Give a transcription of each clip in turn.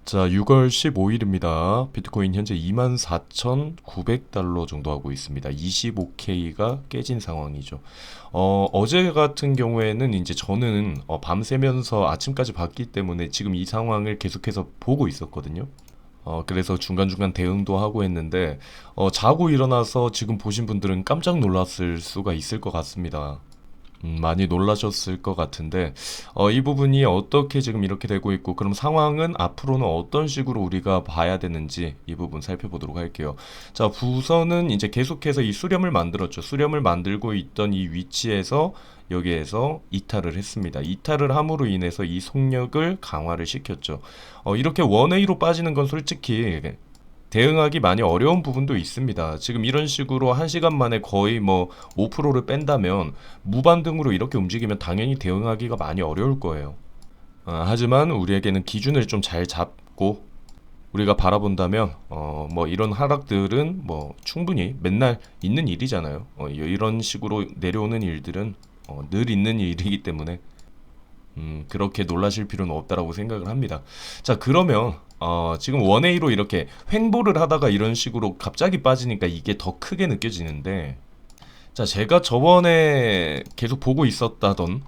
자, 6월 15일입니다. 비트코인 현재 24,900달러 정도 하고 있습니다. 25K가 깨진 상황이죠. 어제 같은 경우에는 이제 저는 밤새면서 아침까지 봤기 때문에 지금 이 상황을 계속해서 보고 있었거든요. 그래서 중간중간 대응도 하고 했는데, 자고 일어나서 지금 보신 분들은 깜짝 놀랐을 수가 있을 것 같습니다. 많이 놀라셨을 것 같은데, 이 부분이 어떻게 지금 이렇게 되고 있고, 그럼 상황은 앞으로는 어떤 식으로 우리가 봐야 되는지 이 부분 살펴보도록 할게요. 자, 우선은 이제 계속해서 이 수렴을 만들었죠. 수렴을 만들고 있던 이 위치에서 여기에서 이탈을 했습니다. 이탈을 함으로 인해서 이 속력을 강화를 시켰죠. 이렇게 원웨이로 빠지는 건 솔직히 대응하기 많이 어려운 부분도 있습니다. 지금 이런 식으로 1시간 만에 거의 뭐 5%를 뺀다면 무반등으로 이렇게 움직이면 당연히 대응하기가 많이 어려울 거예요. 하지만 우리에게는 기준을 좀 잘 잡고 우리가 바라본다면 뭐 이런 하락들은 뭐 충분히 맨날 있는 일이잖아요. 이런 식으로 내려오는 일들은 늘 있는 일이기 때문에 그렇게 놀라실 필요는 없다라고 생각을 합니다. 자, 그러면 지금 원웨이로 이렇게 횡보를 하다가 이런 식으로 갑자기 빠지니까 이게 더 크게 느껴지는데, 자, 제가 저번에 계속 보고 있었다던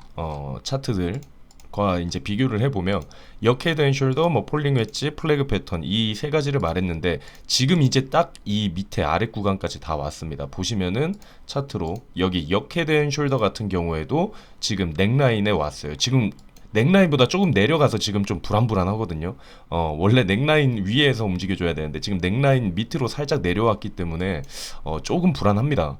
차트들과 이제 비교를 해보면 역헤드 앤 숄더, 뭐 폴링 웨지, 플래그 패턴 이 세 가지를 말했는데 지금 이제 딱 이 밑에 아래 구간까지 다 왔습니다. 보시면은 차트로 여기 역헤드 앤 숄더 같은 경우에도 지금 넥라인에 왔어요. 지금 넥라인보다 조금 내려가서 지금 좀 불안불안하거든요. 원래 넥라인 위에서 움직여줘야 되는데 지금 넥라인 밑으로 살짝 내려왔기 때문에 조금 불안합니다.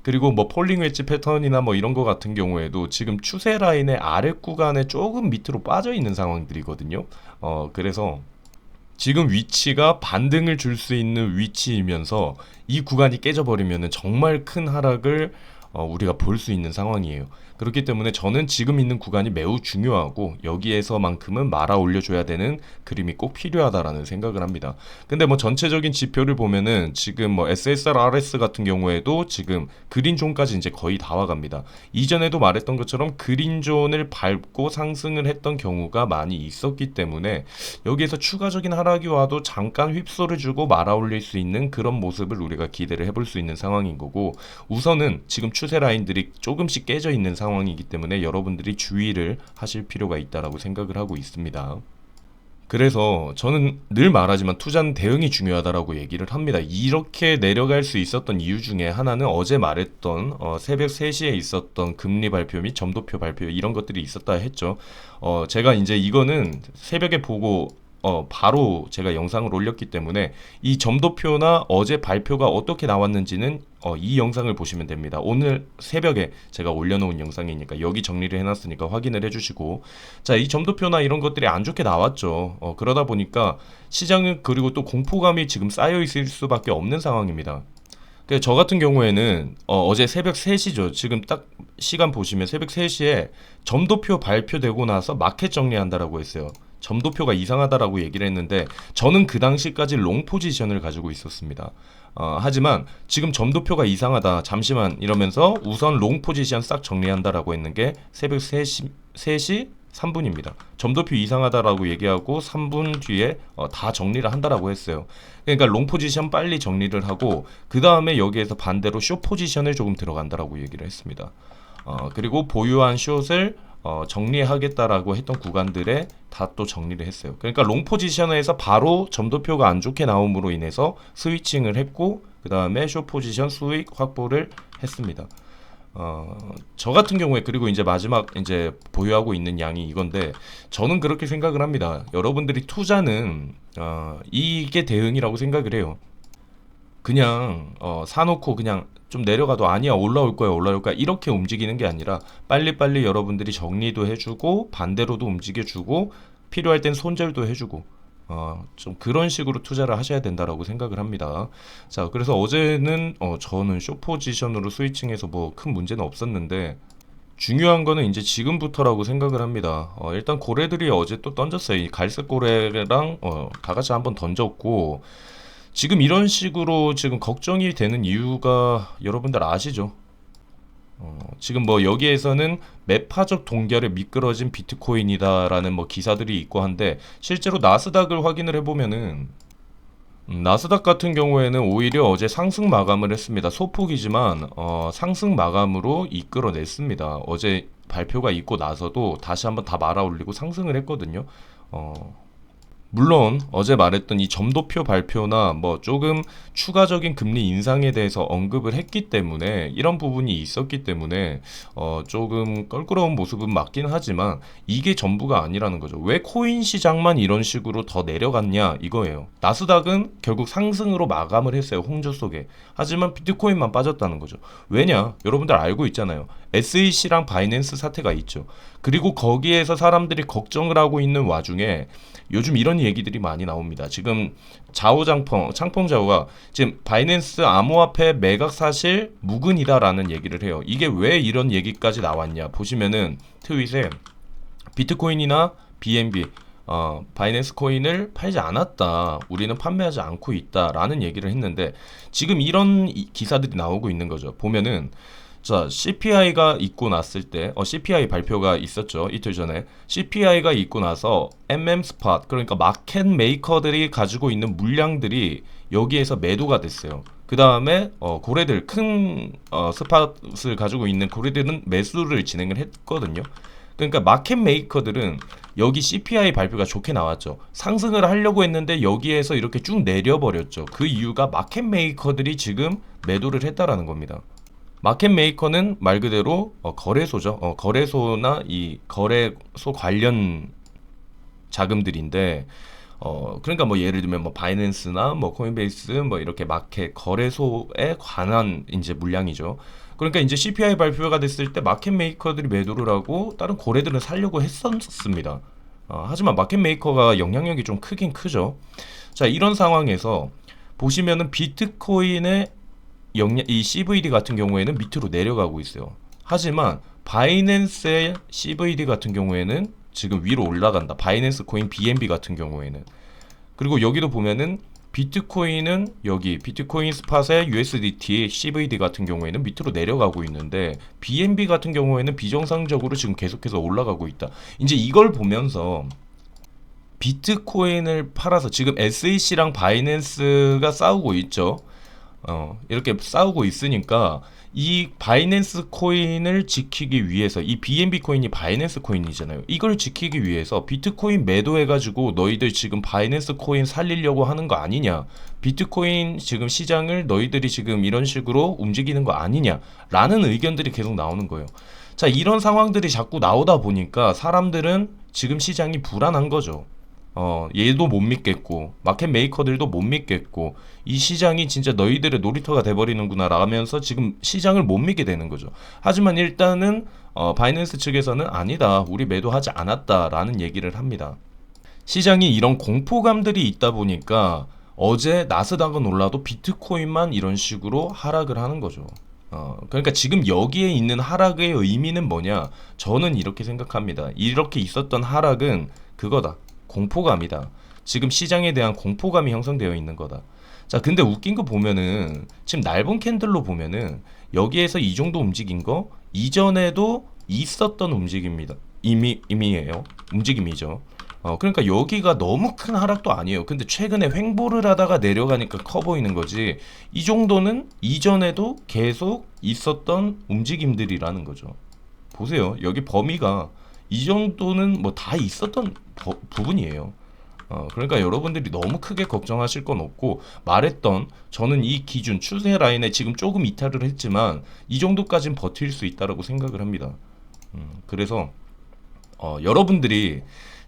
그리고 뭐 폴링 웨지 패턴이나 뭐 이런 거 같은 경우에도 지금 추세 라인의 아래 구간에 조금 밑으로 빠져 있는 상황들이거든요. 그래서 지금 위치가 반등을 줄 수 있는 위치이면서 이 구간이 깨져버리면 정말 큰 하락을 우리가 볼 수 있는 상황이에요. 그렇기 때문에 저는 지금 있는 구간이 매우 중요하고 여기에서만큼은 말아 올려줘야 되는 그림이 꼭 필요하다라는 생각을 합니다. 근데 뭐 전체적인 지표를 보면은 지금 뭐 SSR, RS 같은 경우에도 지금 그린존까지 이제 거의 다 와갑니다. 이전에도 말했던 것처럼 그린존을 밟고 상승을 했던 경우가 많이 있었기 때문에 여기에서 추가적인 하락이 와도 잠깐 휩소를 주고 말아 올릴 수 있는 그런 모습을 우리가 기대를 해볼 수 있는 상황인 거고, 우선은 지금 추세 라인들이 조금씩 깨져 있는 상황이기 때문에 여러분들이 주의를 하실 필요가 있다라고 생각을 하고 있습니다. 그래서 저는 늘 말하지만 투자는 대응이 중요하다라고 얘기를 합니다. 이렇게 내려갈 수 있었던 이유 중에 하나는 어제 말했던 새벽 3시에 있었던 금리 발표 및 점도표 발표 이런 것들이 있었다 했죠. 제가 이제 이거는 새벽에 보고 바로 제가 영상을 올렸기 때문에 이 점도표나 어제 발표가 어떻게 나왔는지는 이 영상을 보시면 됩니다. 오늘 새벽에 제가 올려놓은 영상이니까 여기 정리를 해놨으니까 확인을 해주시고, 자, 이 점도표나 이런 것들이 안 좋게 나왔죠. 그러다 보니까 시장은 그리고 또 공포감이 지금 쌓여 있을 수밖에 없는 상황입니다. 저 같은 경우에는 어제 새벽 3시죠. 지금 딱 시간 보시면 새벽 3시에 점도표 발표되고 나서 마켓 정리한다라고 했어요. 점도표가 이상하다라고 얘기를 했는데 저는 그 당시까지 롱 포지션을 가지고 있었습니다. 하지만 지금 점도표가 이상하다 잠시만 이러면서 우선 롱 포지션 싹 정리한다라고 했는 게 새벽 3시 3분입니다. 점도표 이상하다라고 얘기하고 3분 뒤에 다 정리를 한다라고 했어요. 그러니까 롱 포지션 빨리 정리를 하고 그 다음에 여기에서 반대로 숏 포지션을 조금 들어간다라고 얘기를 했습니다. 그리고 보유한 숏을 정리하겠다라고 했던 구간들에 다 또 정리를 했어요. 그러니까 롱 포지션에서 바로 점도표가 안 좋게 나옴으로 인해서 스위칭을 했고 그 다음에 숏 포지션 수익 확보를 했습니다. 저 같은 경우에 그리고 이제 마지막 이제 보유하고 있는 양이 이건데 저는 그렇게 생각을 합니다. 여러분들이 투자는 이게 대응이라고 생각을 해요. 그냥 사놓고 그냥 좀 내려가도 아니야 올라올 거야 올라올 거야 이렇게 움직이는 게 아니라 빨리빨리 여러분들이 정리도 해주고 반대로도 움직여주고 필요할 땐 손절도 해주고 좀 그런 식으로 투자를 하셔야 된다라고 생각을 합니다. 자, 그래서 어제는 저는 숏 포지션으로 스위칭해서 뭐 큰 문제는 없었는데 중요한 거는 이제 지금부터라고 생각을 합니다. 일단 고래들이 어제 또 던졌어요. 이 갈색 고래랑 다 같이 한번 던졌고 지금 이런 식으로 지금 걱정이 되는 이유가 여러분들 아시죠? 지금 뭐 여기에서는 매파적 동결에 미끄러진 비트코인이다라는 뭐 기사들이 있고 한데 실제로 나스닥을 확인을 해보면은 나스닥 같은 경우에는 오히려 어제 상승 마감을 했습니다. 소폭이지만 상승 마감으로 이끌어냈습니다. 어제 발표가 있고 나서도 다시 한번 다 말아 올리고 상승을 했거든요. 어, 물론 어제 말했던 이 점도표 발표나 뭐 조금 추가적인 금리 인상에 대해서 언급을 했기 때문에 이런 부분이 있었기 때문에 조금 껄끄러운 모습은 맞긴 하지만 이게 전부가 아니라는 거죠. 왜 코인 시장만 이런 식으로 더 내려갔냐 이거예요. 나스닥은 결국 상승으로 마감을 했어요. 홍조 속에. 하지만 비트코인만 빠졌다는 거죠. 왜냐? 여러분들 알고 있잖아요. SEC랑 바이낸스 사태가 있죠. 그리고 거기에서 사람들이 걱정을 하고 있는 와중에 요즘 이런 얘기들이 많이 나옵니다. 지금 창펑자오가 지금 바이낸스 암호화폐 매각 사실 무근이다라는 얘기를 해요. 이게 왜 이런 얘기까지 나왔냐 보시면은 트윗에 비트코인이나 BNB 바이낸스 코인을 팔지 않았다. 우리는 판매하지 않고 있다라는 얘기를 했는데 지금 이런 기사들이 나오고 있는 거죠. 보면은 자, CPI가 있고 났을 때, CPI 발표가 있었죠. 이틀 전에. CPI가 있고 나서 스팟, 그러니까 마켓 메이커들이 가지고 있는 물량들이 여기에서 매도가 됐어요. 그 다음에 고래들, 큰 스팟을 가지고 있는 고래들은 매수를 진행을 했거든요. 그러니까 마켓 메이커들은 여기 CPI 발표가 좋게 나왔죠. 상승을 하려고 했는데 여기에서 이렇게 쭉 내려버렸죠. 그 이유가 마켓 메이커들이 지금 매도를 했다라는 겁니다. 마켓 메이커는 말 그대로 거래소죠. 거래소나 이 거래소 관련 자금들인데 그러니까 뭐 예를 들면 뭐 바이낸스나 뭐 코인베이스 뭐 이렇게 마켓 거래소에 관한 이제 물량이죠. 그러니까 이제 CPI 발표가 됐을 때 마켓 메이커들이 매도를 하고 다른 거래들은 살려고 했었습니다. 하지만 마켓 메이커가 영향력이 좀 크긴 크죠. 자, 이런 상황에서 보시면은 비트코인의 이 CVD 같은 경우에는 밑으로 내려가고 있어요. 하지만 바이낸스의 CVD 같은 경우에는 지금 위로 올라간다. 바이낸스 코인 BNB 같은 경우에는. 그리고 여기도 보면은 비트코인은 여기 비트코인 스팟의 USDT CVD 같은 경우에는 밑으로 내려가고 있는데 BNB 같은 경우에는 비정상적으로 지금 계속해서 올라가고 있다. 이제 이걸 보면서 비트코인을 팔아서 지금 SEC랑 바이낸스가 싸우고 있죠. 이렇게 싸우고 있으니까 이 바이낸스 코인을 지키기 위해서 이 BNB 코인이 바이낸스 코인이잖아요. 이걸 지키기 위해서 비트코인 매도해가지고 너희들 지금 바이낸스 코인 살리려고 하는 거 아니냐, 비트코인 지금 시장을 너희들이 지금 이런 식으로 움직이는 거 아니냐 라는 의견들이 계속 나오는 거예요. 자, 이런 상황들이 자꾸 나오다 보니까 사람들은 지금 시장이 불안한 거죠. 얘도 못 믿겠고 마켓 메이커들도 못 믿겠고 이 시장이 진짜 너희들의 놀이터가 돼버리는구나 라면서 지금 시장을 못 믿게 되는 거죠. 하지만 일단은 바이낸스 측에서는 아니다, 우리 매도하지 않았다 라는 얘기를 합니다. 시장이 이런 공포감들이 있다 보니까 어제 나스닥은 올라도 비트코인만 이런 식으로 하락을 하는 거죠. 그러니까 지금 여기에 있는 하락의 의미는 뭐냐, 저는 이렇게 생각합니다. 이렇게 있었던 하락은 그거다, 공포감이다. 지금 시장에 대한 공포감이 형성되어 있는 거다. 자, 근데 웃긴 거 보면은 지금 날본 캔들로 보면은 여기에서 이 정도 움직인 거 이전에도 있었던 움직임입니다. 이미예요. 움직임이죠. 그러니까 여기가 너무 큰 하락도 아니에요. 근데 최근에 횡보를 하다가 내려가니까 커 보이는 거지. 이 정도는 이전에도 계속 있었던 움직임들이라는 거죠. 보세요. 여기 범위가 이 정도는 뭐 다 있었던 부분이에요. 그러니까 여러분들이 너무 크게 걱정하실 건 없고, 말했던 저는 이 기준 추세 라인에 지금 조금 이탈을 했지만 이 정도까지는 버틸 수 있다라고 생각을 합니다. 그래서 여러분들이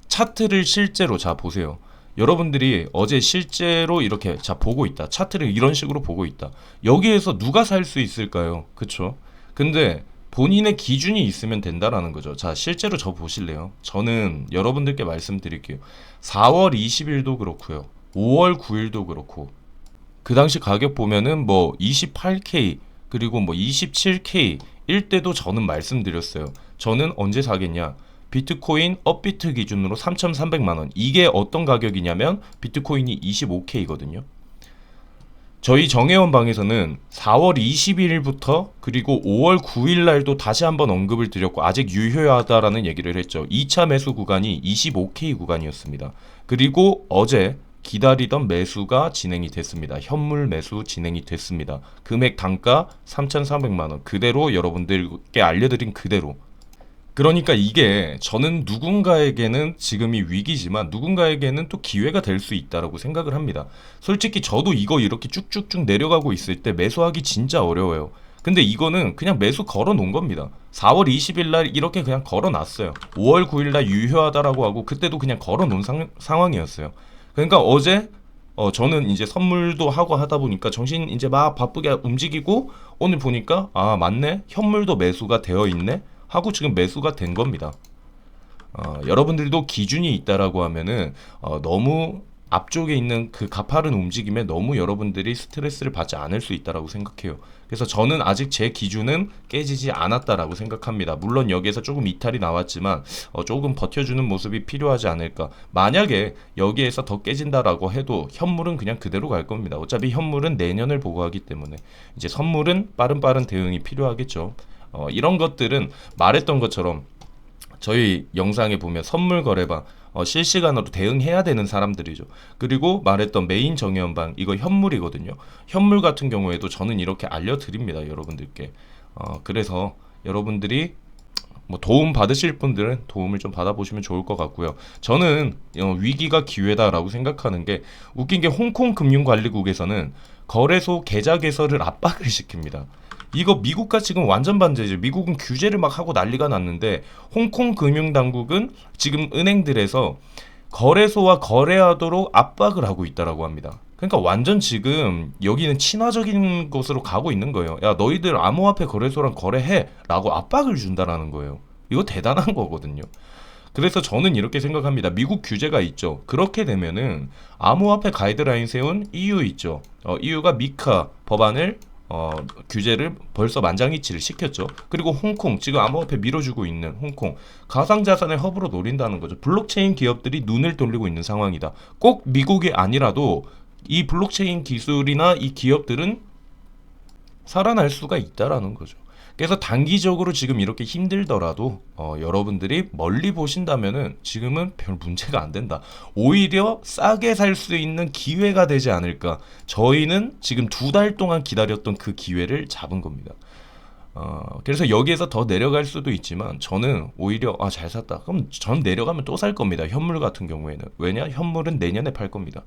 차트를 실제로 자 보세요. 여러분들이 어제 실제로 이렇게 자 보고 있다. 차트를 이런 식으로 보고 있다. 여기에서 누가 살 수 있을까요? 그쵸? 근데 본인의 기준이 있으면 된다라는 거죠. 자, 실제로 저 보실래요? 저는 여러분들께 말씀드릴게요. 4월 20일도 그렇고요. 5월 9일도 그렇고 그 당시 가격 보면은 뭐 28K 그리고 뭐 27K 일 때도 저는 말씀드렸어요. 저는 언제 사겠냐? 비트코인 업비트 기준으로 3,300만 원. 이게 어떤 가격이냐면 비트코인이 25K거든요. 저희 정혜원 방에서는 4월 22일부터 그리고 5월 9일 날도 다시 한번 언급을 드렸고 아직 유효하다라는 얘기를 했죠. 2차 매수 구간이 25K 구간이었습니다. 그리고 어제 기다리던 매수가 진행이 됐습니다. 현물 매수 진행이 됐습니다. 금액 단가 3,400만 원. 그대로 여러분들께 알려드린 그대로. 그러니까 이게 저는 누군가에게는 지금이 위기지만 누군가에게는 또 기회가 될 수 있다라고 생각을 합니다. 솔직히 저도 이거 이렇게 쭉쭉쭉 내려가고 있을 때 매수하기 진짜 어려워요. 근데 이거는 그냥 매수 걸어 놓은 겁니다. 4월 20일 날 이렇게 그냥 걸어 놨어요. 5월 9일 날 유효하다라고 하고 그때도 그냥 걸어 놓은 상황이었어요. 그러니까 어제 저는 이제 선물도 하고 하다 보니까 정신 이제 막 바쁘게 움직이고 오늘 보니까 아 맞네 현물도 매수가 되어 있네 하고 지금 매수가 된 겁니다. 여러분들도 기준이 있다라고 하면은 너무 앞쪽에 있는 그 가파른 움직임에 너무 여러분들이 스트레스를 받지 않을 수 있다라고 생각해요. 그래서 저는 아직 제 기준은 깨지지 않았다라고 생각합니다. 물론 여기에서 조금 이탈이 나왔지만 조금 버텨주는 모습이 필요하지 않을까. 만약에 여기에서 더 깨진다라고 해도 현물은 그냥 그대로 갈 겁니다. 어차피 현물은 내년을 보고 하기 때문에 이제 선물은 빠른 대응이 필요하겠죠. 이런 것들은 말했던 것처럼 저희 영상에 보면 선물 거래방 실시간으로 대응해야 되는 사람들이죠. 그리고 말했던 메인 정의연방 이거 현물이거든요. 현물 같은 경우에도 저는 이렇게 알려드립니다. 여러분들께. 그래서 여러분들이 뭐 도움 받으실 분들은 도움을 좀 받아보시면 좋을 것 같고요. 저는 위기가 기회다라고 생각하는 게 웃긴 게 홍콩 금융관리국에서는 거래소 계좌 개설을 압박을 시킵니다. 이거 미국과 지금 완전 반대죠. 미국은 규제를 막 하고 난리가 났는데 홍콩 금융당국은 지금 은행들에서 거래소와 거래하도록 압박을 하고 있다라고 합니다. 그러니까 완전 지금 여기는 친화적인 것으로 가고 있는 거예요. 야 너희들 암호화폐 거래소랑 거래해 라고 압박을 준다라는 거예요. 이거 대단한 거거든요. 그래서 저는 이렇게 생각합니다. 미국 규제가 있죠. 그렇게 되면은 암호화폐 가이드라인 세운 EU 있죠. EU가 미카 법안을 규제를 벌써 만장일치를 시켰죠. 그리고 홍콩 지금 암호화폐 밀어주고 있는 홍콩 가상자산의 허브로 노린다는 거죠. 블록체인 기업들이 눈을 돌리고 있는 상황이다. 꼭 미국이 아니라도 이 블록체인 기술이나 이 기업들은 살아날 수가 있다라는 거죠. 그래서 단기적으로 지금 이렇게 힘들더라도 여러분들이 멀리 보신다면은 지금은 별 문제가 안 된다. 오히려 싸게 살 수 있는 기회가 되지 않을까. 저희는 지금 2달 동안 기다렸던 그 기회를 잡은 겁니다. 그래서 여기에서 더 내려갈 수도 있지만 저는 오히려 잘 샀다. 그럼 전 내려가면 또 살 겁니다. 현물 같은 경우에는. 왜냐? 현물은 내년에 팔 겁니다.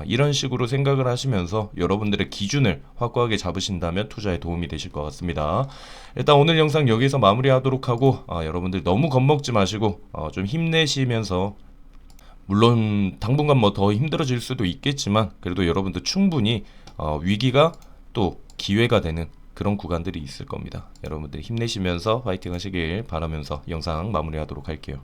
이런 식으로 생각을 하시면서 여러분들의 기준을 확고하게 잡으신다면 투자에 도움이 되실 것 같습니다. 일단 오늘 영상 여기서 마무리하도록 하고 여러분들 너무 겁먹지 마시고 좀 힘내시면서 물론 당분간 뭐 더 힘들어질 수도 있겠지만 그래도 여러분들 충분히 위기가 또 기회가 되는 그런 구간들이 있을 겁니다. 여러분들 힘내시면서 파이팅 하시길 바라면서 영상 마무리하도록 할게요.